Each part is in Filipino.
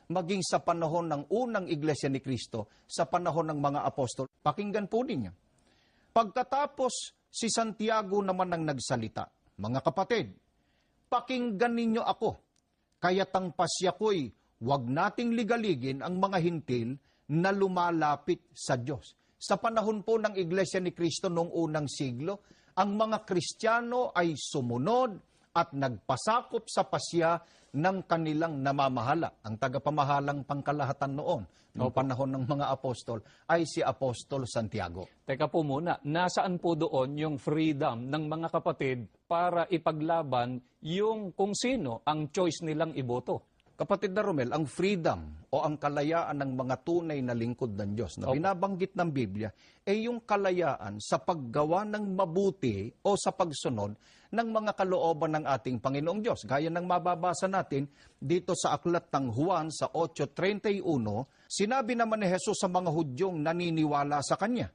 maging sa panahon ng unang Iglesia ni Cristo, sa panahon ng mga apostol. Pakinggan po ninyo. Pagkatapos, si Santiago naman ang nagsalita, "Mga kapatid, pakinggan ninyo ako, kaya't ang pasya ko'y huwag nating ligaligin ang mga hintil na lumalapit sa Diyos." Sa panahon po ng Iglesia ni Cristo noong unang siglo, ang mga Kristiyano ay sumunod at nagpasakop sa pasya ng kanilang namamahala. Ang tagapamahalang pangkalahatan noon, noong panahon ng mga apostol, ay si Apostol Santiago. Teka po muna, nasaan po doon yung freedom ng mga kapatid para ipaglaban yung kung sino ang choice nilang iboto? Kapatid na Romel, ang freedom o ang kalayaan ng mga tunay na lingkod ng Diyos na binabanggit ng Biblia ay yung kalayaan sa paggawa ng mabuti o sa pagsunod ng mga kalooban ng ating Panginoong Diyos. Gaya ng mababasa natin dito sa aklat ng Juan sa 8:31, sinabi naman ni Jesus sa mga Hudyong naniniwala sa Kanya,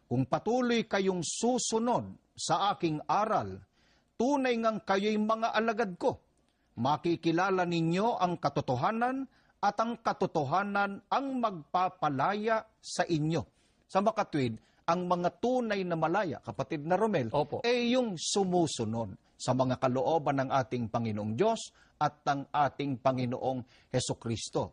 "Kung patuloy kayong susunod sa aking aral, tunay ngang kayo'y mga alagad ko. Makikilala ninyo ang katotohanan at ang katotohanan ang magpapalaya sa inyo." Sa makatwid, ang mga tunay na malaya, kapatid na Romel, ay yung sumusunod sa mga kalooban ng ating Panginoong Diyos at ng ating Panginoong Hesukristo.